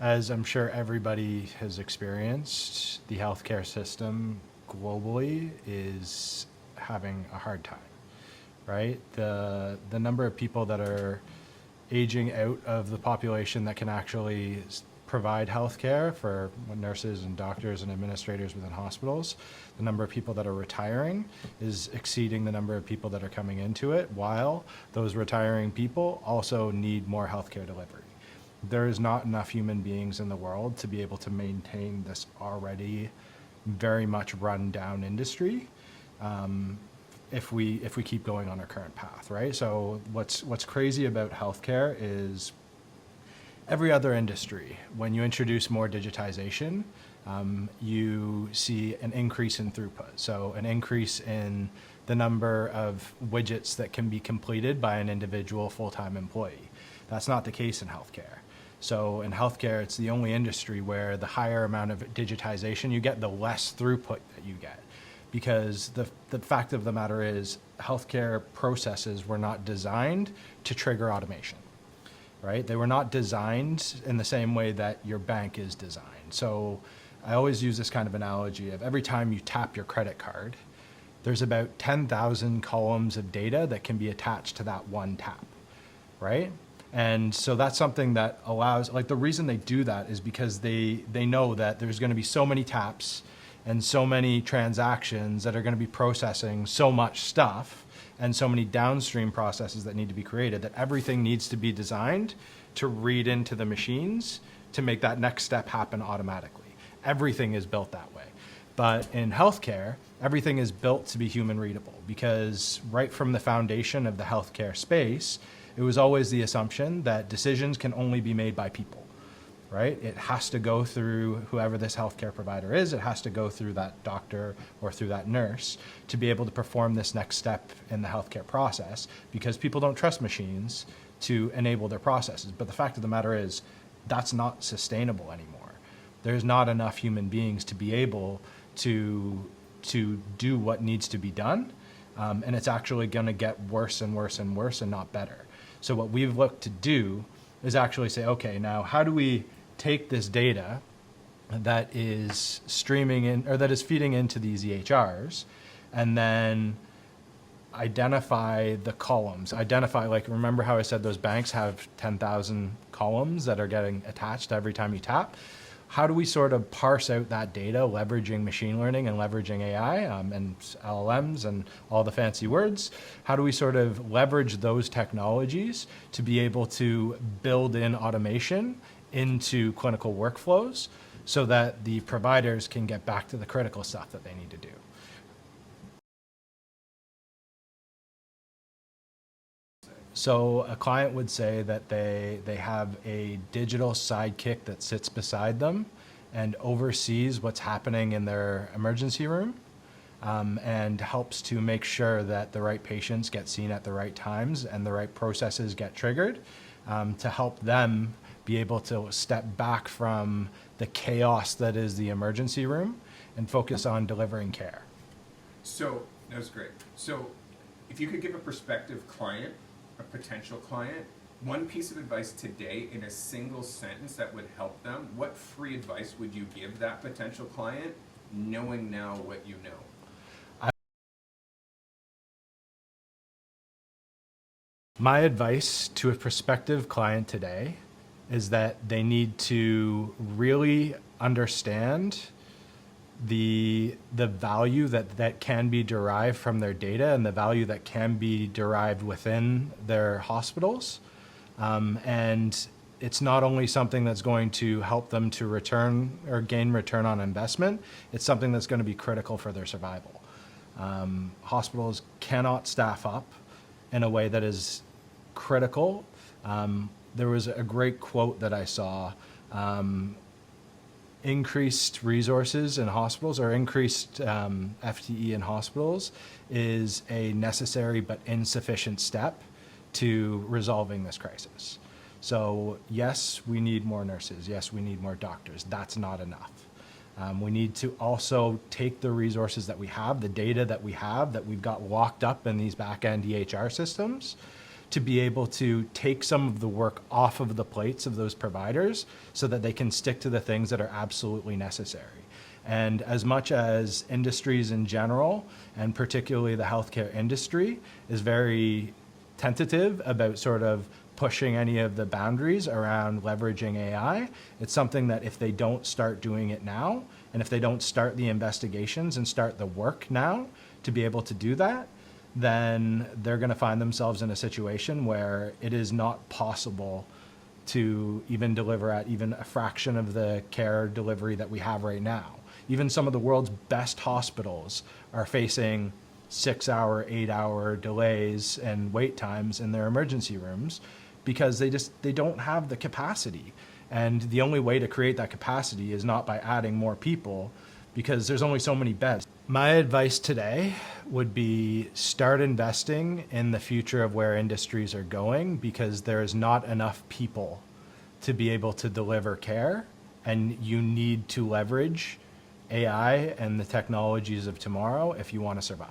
As I'm sure everybody has experienced, the healthcare system globally is having a hard time, right? The number of people that are aging out of the population that can actually provide healthcare for nurses and doctors and administrators within hospitals, the number of people that are retiring is exceeding the number of people that are coming into it, while those retiring people also need more healthcare delivery. There is not enough human beings in the world to be able to maintain this already very much run down industry if we keep going on our current path, right? So what's crazy about healthcare is every other industry, when you introduce more digitization, you see an increase in throughput. So an increase in the number of widgets that can be completed by an individual full-time employee. That's not the case in healthcare. So in healthcare, it's the only industry where the higher amount of digitization you get, the less throughput that you get. Because the fact of the matter is, healthcare processes were not designed to trigger automation, right? They were not designed in the same way that your bank is designed. So I always use this kind of analogy of every time you tap your credit card, there's about 10,000 columns of data that can be attached to that one tap, right? And so that's something that allows, like the reason they do that is because they know that there's going to be so many taps and so many transactions that are going to be processing so much stuff and so many downstream processes that need to be created, that everything needs to be designed to read into the machines to make that next step happen automatically. Everything is built that way. But in healthcare, everything is built to be human readable, because right from the foundation of the healthcare space, it was always the assumption that decisions can only be made by people, right? It has to go through whoever this healthcare provider is. It has to go through that doctor or through that nurse to be able to perform this next step in the healthcare process, because people don't trust machines to enable their processes. But the fact of the matter is, that's not sustainable anymore. There's not enough human beings to be able to do what needs to be done. And it's actually going to get worse and worse and worse and not better. So what we've looked to do is actually say, okay, now how do we take this data that is streaming in, or that is feeding into these EHRs, and then identify the columns, like, remember how I said those banks have 10,000 columns that are getting attached every time you tap? How do we sort of parse out that data, leveraging machine learning and leveraging AI and LLMs and all the fancy words? How do we sort of leverage those technologies to be able to build in automation into clinical workflows so that the providers can get back to the critical stuff that they need to do? So a client would say that they have a digital sidekick that sits beside them and oversees what's happening in their emergency room, and helps to make sure that the right patients get seen at the right times and the right processes get triggered, to help them be able to step back from the chaos that is the emergency room and focus on delivering care. So that was great. So if you could give a prospective client, a potential client, one piece of advice today in a single sentence that would help them, what free advice would you give that potential client, knowing now what you know? My advice to a prospective client today is that they need to really understand the value that can be derived from their data and the value that can be derived within their hospitals. And it's not only something that's going to help them to return or gain return on investment, it's something that's going to be critical for their survival. Hospitals cannot staff up in a way that is critical. There was a great quote that I saw. Increased resources in hospitals, or increased FTE in hospitals, is a necessary but insufficient step to resolving this crisis. So yes, we need more nurses. Yes, we need more doctors. That's not enough. We need to also take the resources that we have, the data that we have, that we've got locked up in these back-end EHR systems, to be able to take some of the work off of the plates of those providers so that they can stick to the things that are absolutely necessary. And as much as industries in general, and particularly the healthcare industry, is very tentative about sort of pushing any of the boundaries around leveraging AI, it's something that if they don't start doing it now, and if they don't start the investigations and start the work now to be able to do that, then they're going to find themselves in a situation where it is not possible to even deliver at even a fraction of the care delivery that we have right now. Even some of the world's best hospitals are facing 6-hour, 8-hour delays and wait times in their emergency rooms because they don't have the capacity. And the only way to create that capacity is not by adding more people, because there's only so many beds. My advice today would be start investing in the future of where industries are going, because there is not enough people to be able to deliver care, and you need to leverage AI and the technologies of tomorrow if you want to survive.